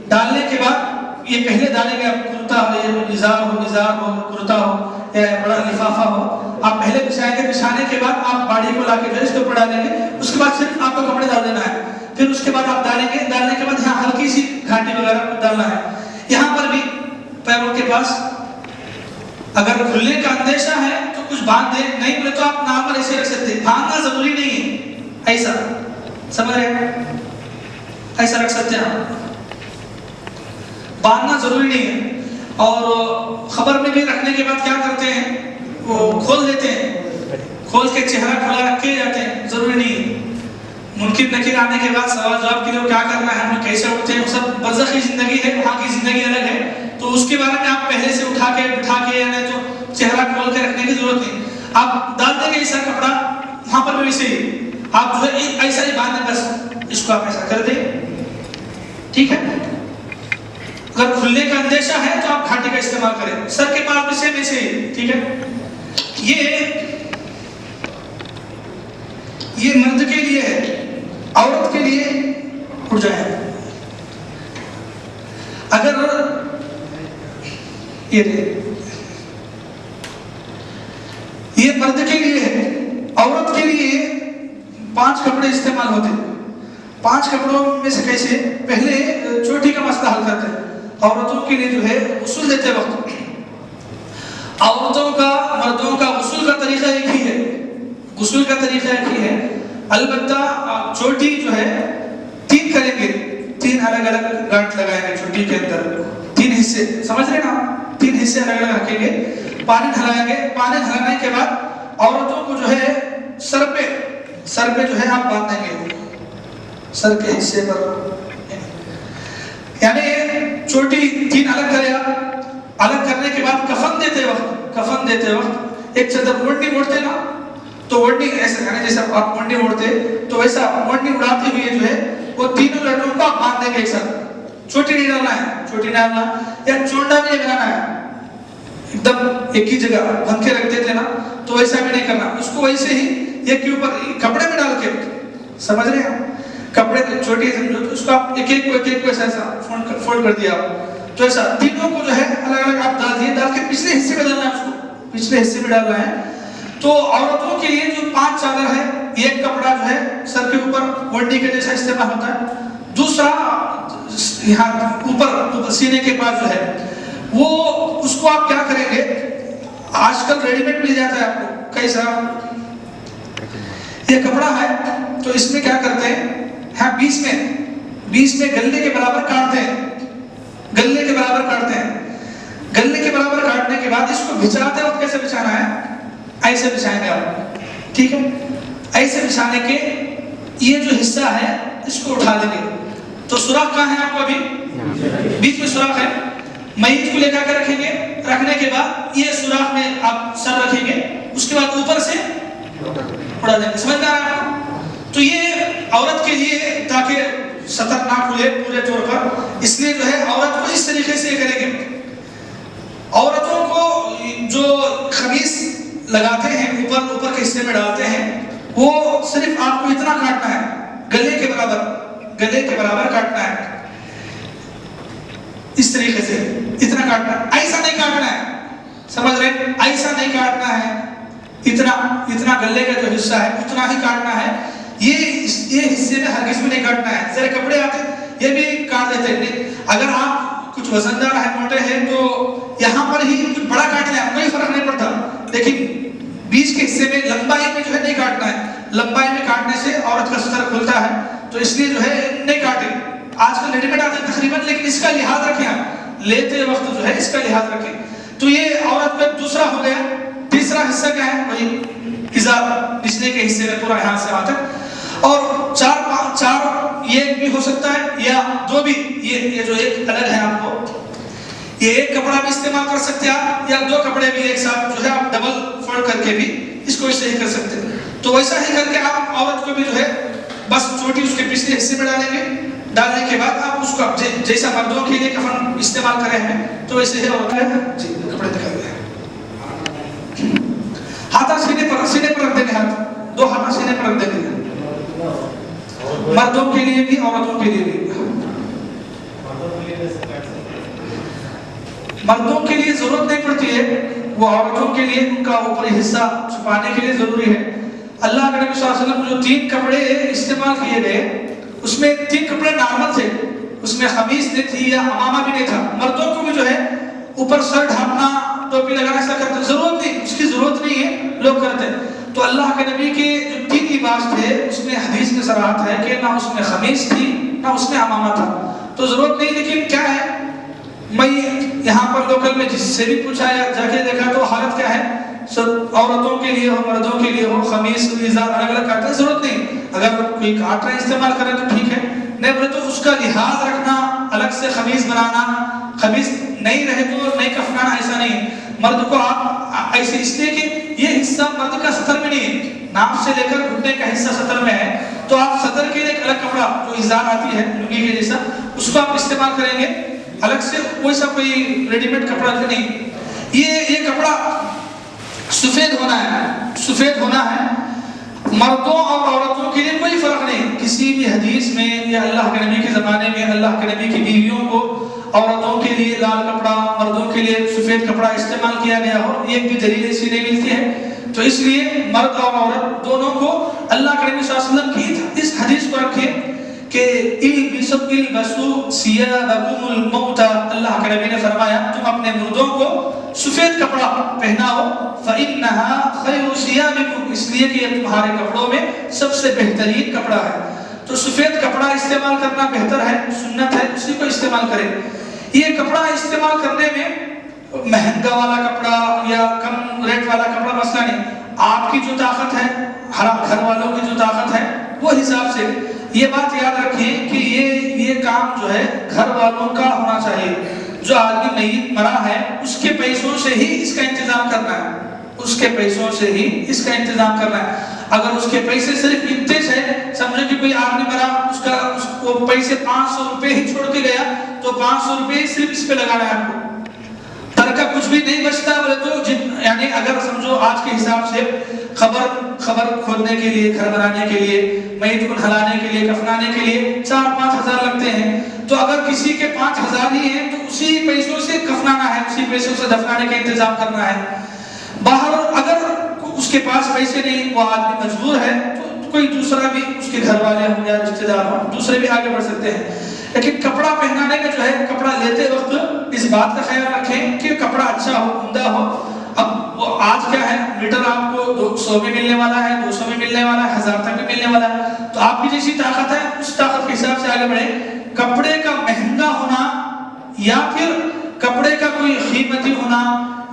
ڈالنے کے بعد یہ پہلے ڈالیں گے, آپ کرتا ہو, نظار ہو کرتا ہو یا بڑا لفافہ ہو, آپ پہلے بچھائیں گے. بچھانے کے بعد آپ باڑی کو لا کے جو ہے اس کے اوپر ڈالیں گے. اس کے بعد صرف آپ کو کپڑے ڈال دینا ہے. پھر اس کے بعد آپ ڈالیں گے, ڈالنے کے بعد یہاں ہلکی سی گھاٹی وغیرہ ڈالنا ہے. یہاں پر بھی پیروں کے پاس اگر کھلنے کا اندیشہ ہے تو کچھ باندھ دیں, نہیں بولے تو آپ نارمل ایسے رکھ سکتے ہیں. باندھنا ضروری نہیں ہے, ایسا سمجھ رہے ہیں, ایسا رکھ سکتے ہیں آپ, باندھنا ضروری نہیں ہے. اور خبر میں بھی رکھنے کے بعد کیا کرتے ہیں, وہ کھول دیتے ہیں, کھول کے چہرہ کھلا رکھ کے جاتے ہیں, ضروری نہیں ہے. منکر نکیر آنے کے بعد سوال جواب کے لیے کیا کرنا ہے, ہم کیسے اٹھتے ہیں, وہ سب برزخی زندگی ہے, وہاں کی زندگی الگ ہے. تو اس کے بارے میں آپ پہلے سے اٹھا کے بٹھا کے یا نہیں تو چہرہ کھول کے رکھنے کی ضرورت نہیں. آپ ڈال دیں گے ایسا کپڑا, وہاں پر بھی ویسے ہی آپ جو ہے ایسا ہی باندھیں, بس اس کو آپ ایسا کر دیں, ٹھیک ہے. اگر کھلنے کا اندیشہ ہے تو آپ گھاٹی کا استعمال کریں. سر کے پاس بھی سیم ایسے ہی, ٹھیک ہے. یہ مرد کے لیے ہے, عورت کے لیے اٹھ جائے. اگر یہ مرد کے لیے ہے, عورت کے لیے 5 کپڑے استعمال ہوتے ہیں. 5 کپڑوں میں سے کیسے, پہلے چوٹی کا مسئلہ حل کرتے ہیں. عورتوں کے لیے جو ہے غسل دیتے وقت, عورتوں کا مردوں کا غسل کا طریقہ ایک ہی ہے, البتہ چوٹی جو ہے 3 کریں گے, 3 الگ الگ گانٹ لگائیں گے چوٹی کے اندر, 3 حصے, سمجھ رہے نا, 3 حصے الگ الگ رکھیں گے. پانی ڈھلائیں گے. پانی ڈھلانے کے بعد عورتوں کو جو ہے سر پہ جو ہے آپ باندھ دیں گے, سر کے حصے پر, یعنی چوٹی 3 الگ کرے آپ. الگ کرنے کے بعد کفن دیتے وقت ایک چادر اوڑھنی اوڑھتے نا, تو اوڑھنی ایسا, یعنی جیسا آپ اوڑھنی اوڑھتے تو ویسا اوڑھنی اڑاتے ہوئے جو ہے وہ 3 لڑکوں کو آپ باندھ دیں گے ایک ساتھ. چوٹی نہیں ڈالنا ہے, یا چونڈا بھی نہیں بنانا ہے, ایک دم ایک ہی جگہ بندھ کے رکھ دیتے نا, تو ویسا بھی نہیں کرنا. اس کو ویسے ہی ایک کے اوپر کپڑے میں ڈال کے, سمجھ رہے ہیں, کپڑے چھوٹی سمجھو, تو اس کو آپ ایک ایک کو ایسا فولڈ کر دیا آپ, تو ایسا تینوں کو جو ہے الگ الگ آپ ڈال دیے. ڈال کے پچھلے حصے میں ڈالنا ہے, اس کو پچھلے حصے میں ڈالنا ہے. تو عورتوں کے لیے جو 5 چادر ہے, ایک کپڑا جو ہے سر کے اوپر اوڑھنی کے جیسا استعمال ہوتا ہے, دوسرا یہاں اوپر سینے کے پاس جو ہے وہ, اس کو آپ کیا کریں گے, آج کل ریڈی میڈ مل جاتا ہے آپ کو, کیسا یہ کپڑا ہے, تو اس میں کیا کرتے ہیں, ہاں 20 میں گلے کے برابر کاٹتے ہیں, کے بعد اس کو بچھاتے وقت کیسے بچھانا ہے؟ ایسے بچھائیں گے آپ، ٹھیک ہے؟ ایسے بچھانے کے یہ جو حصہ ہے اس کو اٹھا لیں گے. تو سوراخ کہاں ہے آپ کو؟ ابھی بیچ میں سوراخ ہے. میت کو لے کر کے رکھیں گے. رکھنے کے بعد یہ سوراخ میں آپ سر رکھیں گے. اس کے بعد اوپر سے اڑا دیں گے. سمجھ میں آ رہا ہے آپ کو؟ تو یہ عورت کے لیے تاکہ سطر نہ کھلے پورے طور پر، اس لیے جو ہے عورت کو اس طریقے سے کریں گے. عورتوں کو جو خمیس لگاتے ہیں اوپر کے حصے میں ڈالتے ہیں، وہ صرف آپ کو اتنا کاٹنا ہے، گلے کے برابر کاٹنا ہے. اس طریقے سے اتنا کاٹنا ہے، ایسا نہیں کاٹنا ہے. سمجھ رہے؟ ایسا نہیں کاٹنا ہے. اتنا گلے کا جو حصہ ہے اتنا ہی کاٹنا ہے. یہ حصے میں ہرگز بھی نہیں کاٹنا ہے. ذرا کپڑے آتے یہ بھی کاٹ دیتے ہیں. اگر آپ کچھ وزندار ہے، موٹے ہیں، تو یہاں پر ہی کچھ بڑا کاٹ لیں، کوئی فرق نہیں پڑتا. لیکن بیچ کے حصے میں لمبائی میں جو ہے نہیں کاٹنا ہے. لمبائی میں کاٹنے سے عورت کا ستر کھلتا ہے، تو اس لیے جو ہے نہیں کاٹیں. آج کل ریڈی میڈ آتے ہیں تقریباً، لیکن اس کا لحاظ رکھیں، آپ لیتے وقت جو ہے اس کا لحاظ رکھیں. تو یہ عورت کا دوسرا ہو گیا. تیسرا حصہ کیا ہے؟ وہی ازار، پچھلے کے حصے میں پورا یہاں سے وہاں تک. اور چار یہ بھی ہو سکتا ہے یا دو بھی. یہ جو ایک الگ ہے آپ کو، یہ ایک کپڑا بھی استعمال کر سکتے ہیں آپ، یا دو کپڑے بھی ایک ساتھ جو ہے آپ ڈبل فولڈ کر کے بھی اس کو ایسے ہی کر سکتے ہیں. تو ویسا ہی کر کے آپ عورت کو بھی جو ہے بس چوٹی اس کے پچھلے حصے میں ڈالیں گے. ڈالنے کے بعد آپ اس کو جیسا مردوں کے لیے کفن استعمال کرے ہیں تو ویسے ہی عورت جی کپڑے دکھائے ہیں. ہاتھ سینے پر رکھ دیں گے. ہاتھ دو ہاتھ سینے پر رکھ دیں گے. مردوں کے لیے بھی عورتوں کے لیے بھی. مردوں کے لیے ضرورت نہیں پڑتی ہے، وہ عورتوں کے لیے ان کا اوپری حصہ چھپانے کے لیے ضروری ہے. اللہ کے نبی صلی اللہ علیہ وسلم جو 3 کپڑے استعمال کیے گئے اس میں 3 کپڑے نارمل تھے. اس میں خمیص نہیں تھی یا امامہ بھی نہیں تھا. مردوں کو بھی جو ہے اوپر سر ڈھانپنا، ٹوپی لگانا ایسا کرتے، ضرورت نہیں، اس کی ضرورت نہیں ہے، لوگ کرتے. تو اللہ کے نبی کے جو 3 لباس تھے اس میں حدیث میں صراحت ہے کہ نہ اس میں خمیص تھی نہ اس میں امامہ تھا. تو ضرورت نہیں. لیکن کیا ہے، میں یہاں پر لوکل میں جس سے بھی پوچھا یا جا کے دیکھا تو حالت کیا ہے، سب عورتوں کے لیے ہو مردوں کے لیے ہو خمیص ازار الگ الگ کاٹتے. ضرورت نہیں. اگر کوئی کاٹ رہا استعمال کرے تو ٹھیک ہے، نہیں بولے تو اس کا لحاظ رکھنا، الگ سے خمیص بنانا، خمیص نہیں رہے تو نہیں کفنانا، ایسا نہیں. مرد کو آپ ایسے اس لیے کہ یہ حصہ مرد کا سطر میں نہیں ہے، ناف سے لے کر گھٹنے کا حصہ سطر میں ہے. تو آپ سطر کے لیے ایک الگ کپڑا جو ازار آتی ہے لنگی کے جیسا اس کو آپ استعمال کریں گے. الگ سے ویسا کوئی ریڈی میڈ کپڑا نہیں. یہ کپڑا سفید ہونا ہے، سفید ہونا ہے. مردوں اور عورتوں کے لیے کوئی فرق نہیں. کسی بھی حدیث میں یا اللہ کے نبی کے زمانے میں اللہ کے نبی کی بیویوں کو عورتوں کے لیے لال کپڑا، مردوں کے لیے سفید کپڑا استعمال کیا گیا ہو، ایک بھی دلیل ایسی نہیں ملتی ہے. تو اس لیے مرد اور عورت دونوں کو اللہ کے نبی صلی اللہ علیہ وسلم کی اس حدیث کو رکھے کہ البسوا ثيابكم الموت. اللہ کے نبی نے فرمایا تم اپنے مردوں کو سفید کپڑا پہناؤ، فإنها خير ثيابكم، اس لیے کہ یہ تمہارے کپڑوں میں سب سے بہترین کپڑا ہے. تو سفید کپڑا استعمال کرنا بہتر ہے، سنت ہے، اسی کو استعمال کریں. یہ کپڑا استعمال کرنے میں مہنگا والا کپڑا یا کم ریٹ والا کپڑا مسئلہ نہیں. آپ کی جو طاقت ہے، گھر والوں کی جو طاقت ہے وہ حساب سے. یہ بات یاد رکھیں کہ یہ کام جو ہے گھر والوں کا ہونا چاہیے. جو آدمی میت مرا ہے اس کے پیسوں سے ہی اس کا انتظام کرنا ہے، اس کے پیسوں سے ہی اس کا انتظام کرنا ہے. اگر اس کے پیسے صرف اتنے سے سمجھو کہ کوئی آدمی مرا اس کو پیسے 500 روپے ہی چھوڑ کے گیا تو 500 روپے صرف اس پہ لگانا ہے آپ کو. تر کا کچھ بھی نہیں بچتا بولے تو یعنی اگر سمجھو آج کے حساب سے خبر کھودنے کے لیے، گھر بنانے کے لیے، میت کو نہلانے کے لیے، کفنانے کے لیے 4-5 ہزار لگتے ہیں. تو اگر کسی کے 5 ہزار ہی ہیں تو اسی پیسوں سے کفنانا ہے، اسی پیسوں سے دفنانے کا انتظام کرنا ہے. باہر اگر اس کے پاس پیسے نہیں، وہ آدمی مجبور ہے تو کوئی دوسرا بھی، اس کے گھر والے ہوں یا رشتہ دار ہوں، دوسرے بھی آگے بڑھ سکتے ہیں. لیکن کپڑا پہنانے میں جو ہے، کپڑا لیتے وقت اس بات کا خیال رکھیں کہ کپڑا اچھا ہو، عمدہ ہو. اب آج کیا ہے، میٹر آپ کو 100 میں ملنے والا ہے، 200 میں ملنے والا ہے، 1000 تک بھی ملنے والا ہے. تو آپ کی جیسی طاقت ہے اس طاقت کے حساب سے آگے بڑھیں. کپڑے کا مہنگا ہونا یا پھر کپڑے کا کوئی قیمتی ہونا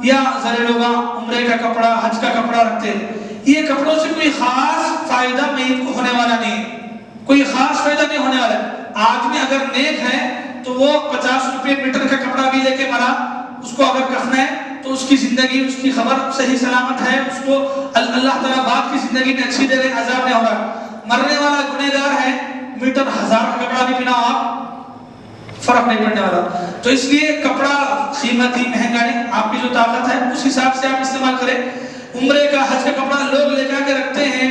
یا ذرا لوگ عمرے کا کپڑا حج کا کپڑا رکھتے ہیں، یہ کپڑوں سے کوئی خاص فائدہ میت کو ہونے والا نہیں، کوئی خاص فائدہ نہیں ہونے والا ہے۔ آدمی اگر نیک ہے تو وہ 50 روپے میٹر کا کپڑا بھی لے کے مرا، اس کو اگر کفن ہے تو اس کی زندگی، اس کی خبر صحیح سلامت ہے، اس کو اللہ تعالیٰ بعد کی زندگی میں اچھی دے رہے، عذاب نہیں ہو رہا۔ مرنے والا گنہگار ہے، میٹر 1000 کا کپڑا بھی پہنا ہو آپ، فرق نہیں پڑنے والا۔ تو اس لیے کپڑا قیمتی مہنگا نہیں، آپ کی جو طاقت ہے اس حساب سے آپ استعمال کریں۔ عمرے کا حج کا کپڑا لوگ لے جا کے رکھتے ہیں،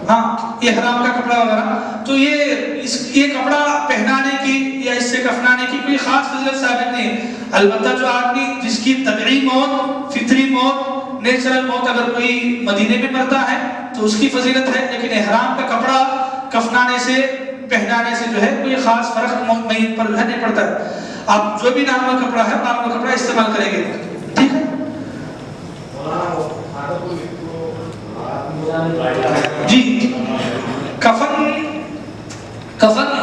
ہاں احرام کا کپڑا وغیرہ، تو یہ کپڑا پہنانے کی یا اس سے کفنانے کی کوئی خاص فضیلت ثابت نہیں ہے۔ البتہ جو آدمی جس کی طبعی موت، فطری موت، نیچرل موت اگر کوئی مدینے میں مرتا ہے تو اس کی فضیلت ہے، لیکن احرام کا کپڑا کفنانے سے پہنانے سے جو ہے کوئی خاص فرق میت پر نہیں پڑتا ہے۔ آپ جو بھی نارمل کپڑا ہے نارمل کپڑا استعمال کریں گے، ٹھیک ہے جی۔ کفن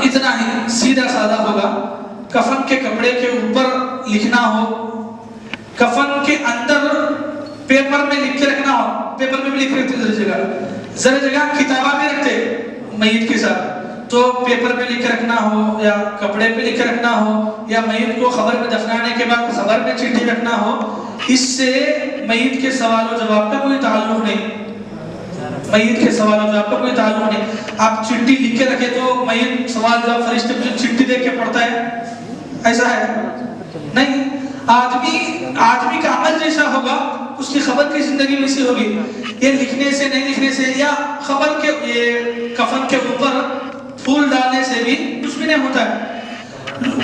اتنا ہی سیدھا سادہ ہوگا، کفن کے کپڑے کے اوپر لکھنا ہو، کفن کے اندر پیپر میں لکھ کے رکھنا ہو، پیپر میں بھی لکھ رکھتے ذرا جگہ کتابہ بھی رکھتے میت کے ساتھ، تو پیپر پہ لکھ کے رکھنا ہو یا کپڑے پہ لکھ کے رکھنا ہو یا میت کو خبر میں دفنانے کے بعد خبر میں چٹھی رکھنا ہو، اس سے میت کے سوال و جواب کا کوئی تعلق نہیں، میت کے سوال و جواب کا کوئی تعلق نہیں۔ آپ چٹھی لکھ کے رکھے تو میت سوال جواب فرشتے مجھے چٹھی دیکھ کے پڑھتا ہے، ایسا ہے نہیں۔ آدمی کا عمل جیسا ہوگا اس کی خبر کی زندگی ویسی ہوگی، یہ لکھنے سے نہیں لکھنے سے یا خبر کے یہ کفن کے اوپر پھول ڈالنے سے بھی کچھ بھی نہیں ہوتا ہے۔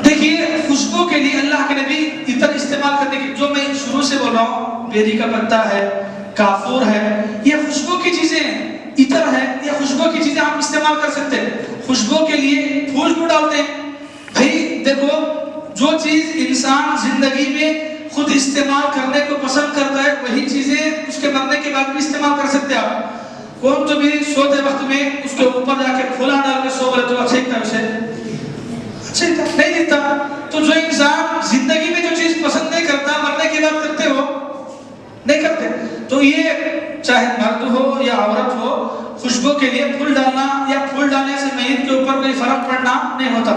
دیکھیے خوشبو کے لیے اللہ کے نبی عطر استعمال کرنے کی، جو میں شروع سے بول رہا ہوں، بیری کا پتا ہے، کافور ہے، یہ خوشبو کی چیزیں ہیں، عطر ہے، یہ خوشبو کی چیزیں آپ استعمال کر سکتے ہیں۔ خوشبو کے لیے پھول کیوں ڈالتے ہیں بھائی؟ دیکھو جو چیز انسان زندگی میں خود استعمال کرنے کو پسند کرتا ہے وہی چیزیں اس کے مرنے کے بعد بھی استعمال کر سکتے ہیں آپ۔ کون تو بھی سوتے وقت میں اس کے اوپر جا کے پھولا ڈال کے سو بولے تو اچھا ہی تھا، اسے اچھا ہی تھا نہیں دیتا۔ تو جو انسان زندگی میں جو چیز پسند نہیں کرتا مرنے کے بعد کرتے ہو نہیں کرتے، تو یہ چاہے مرد ہو یا عورت ہو، خوشبو کے لیے پھول ڈالنا یا پھول ڈالنے سے میت کے اوپر کوئی فرق پڑنا نہیں ہوتا،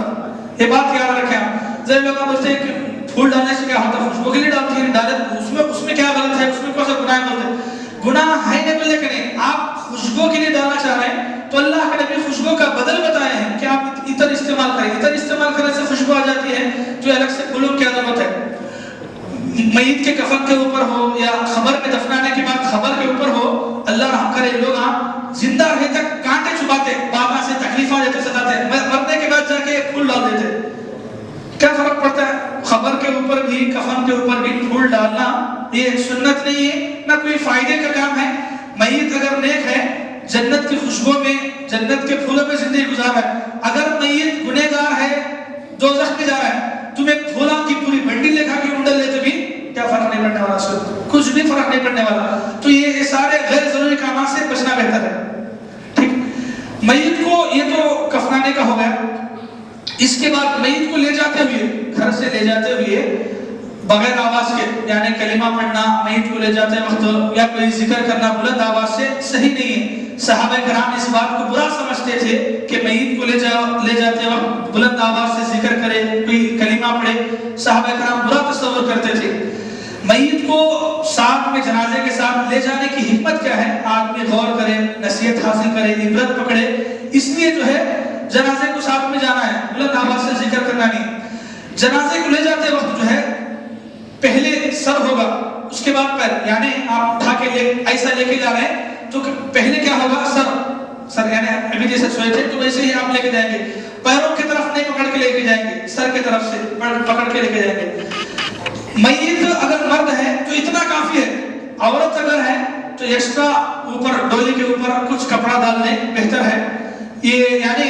یہ بات یاد رکھیں آپ۔ ذرا لوگ بولتے ہیں کہ پھول ڈالنے سے کیا ہوتا ہے، خوشبو کے لیے ڈالتی ہے، ڈالے اس میں کیا غلط ہے، اس میں کون سا گناہ بولتے ہیں؟ گناہ ہے نہیں بولے کہ نہیں، آپ خوشبو کے لیے ڈالنا چاہ رہے ہیں تو اللہ کے نبی خوشبو کا بدل بتائے ہیں کہ آپ عطر استعمال کریں، عطر استعمال کرنے سے خوشبو آ جاتی ہے، جو الگ سے پھولوں کی ضرورت ہے۔ میت کے کفن کے اوپر ہو یا خبر میں دفنانے کے بعد خبر کے اوپر ہو، اللہ رحم کرے، لوگ زندہ رہے تک کانٹے چھپاتے، بابا سے تکلیفاں دیتے، ستاتے، مرنے کے بعد جا کے پھول ڈال دیتے، کیا فرق پڑتا ہے؟ خبر کے اوپر بھی کفن کے اوپر بھی پھول ڈالنا یہ سنت نہیں ہے، نہ کوئی فائدے کا کام ہے۔ میت اگر نیک ہے جنت کی خوشبو میں، جنت کے پھولوں میں زندگی گزار ہے، اگر میت گنہگار ہے دوزخ میں جا رہا ہے، تمہیں پھولوں کی پوری بنڈی لے کھا کے انڈل لیتے بھی کیا فرق نہیں پڑنے والا، سے کچھ بھی فرق نہیں پڑنے والا۔ تو یہ سارے غیر ضروری کاموں سے بچنا بہتر ہے، ٹھیک۔ میت کو یہ تو کفنانے کا ہو گیا، اس کے بعد میت کو لے جاتے ہوئے، گھر سے لے جاتے ہوئے بغیر آواز کے، یعنی کلمہ پڑھنا میت کو لے جاتے وقت یا کوئی ذکر کرنا بلند آواز سے صحیح نہیں ہے۔ صحابہ کرام اس بات کو برا سمجھتے تھے کہ میت کو لے جاتے وقت بلند آواز سے ذکر کرے، کوئی کلمہ پڑھے، صحابہ کرام برا تصور کرتے تھے۔ میت کو ساتھ میں جنازے کے ساتھ لے جانے کی حکمت کیا ہے؟ آدمی غور کرے، نصیحت حاصل کرے، عبرت پکڑے، اس لیے جو ہے جنازے کو ساتھ میں جانا ہے، بلند آواز سے ذکر کرنا نہیں۔ جنازے کو لے جاتے وقت جو ہے پہلے سر ہوگا، اس کے بعد پیر، یعنی آپ اٹھا کے ایسا لے کے جا رہے ہیں تو پہلے کیا ہوگا؟ سر، یعنی ابھی جیسے سوئے تھے تو ویسے ہی آپ لے کے جائیں گے، پیروں کی طرف نہیں پکڑ کے لے کے جائیں گے، سر کی طرف سے پکڑ کے لے کے جائیں گے۔ میت اگر مرد ہے تو اتنا کافی ہے، عورت اگر ہے تو ایکسٹرا اوپر ڈولی کے اوپر کچھ کپڑا ڈال دیں بہتر ہے۔ یہ یعنی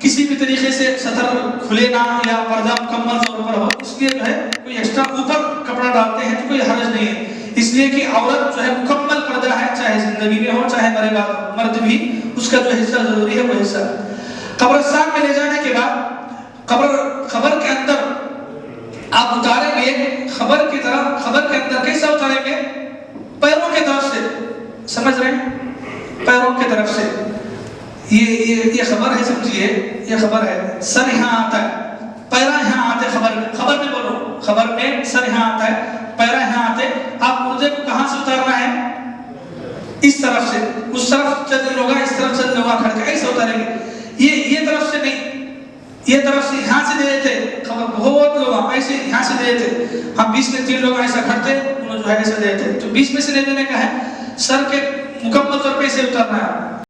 کسی بھی طریقے سے سطر کھلے نہ یا پردہ مکمل طور پر ہو، اس لیے جو ہے کوئی ایکسٹرا اوپر کپڑا ڈالتے ہیں تو کوئی حرج نہیں ہے، اس لیے کہ عورت جو ہے مکمل پردہ ہے، چاہے زندگی میں ہو چاہے مرے بعد، مرد بھی اس کا جو حصہ ضروری ہے وہ حصہ۔ قبرستان میں لے جانے کے بعد قبر کے اندر آپ اتاریں گے خبر کی طرف، خبر کے اندر کیسا اتاریں گے؟ پیروں کی طرف سے، سمجھ رہے ہیں؟ پیروں کی طرف سے یہ خبر ہے، سمجھیے یہ خبر ہے، سر یہاں آتا ہے، پیرا یہاں آتے، خبر میں بولو، خبر میں سر یہاں آتا ہے، پیرا یہاں آتے، آپ مردے کو کہاں سے اتارنا ہے؟ اس طرف سے، اس طرف چلنے ہوگا، اس طرف چلنے ہوگا، کھڑ کے ایسے اتاریں گے، یہ طرف سے نہیں، یہ طرف سے یہاں سے دے دیتے، خبر بہت لوگ ایسے یہاں سے دے دیتے، ہم 20 میں 3 لوگ ایسا کھڑتے، انہوں جو ہے ایسا دے دیتے، تو 20 میں سے لے دینے کا ہے، سر کے مکمل طور پہ اسے اتارنا ہے.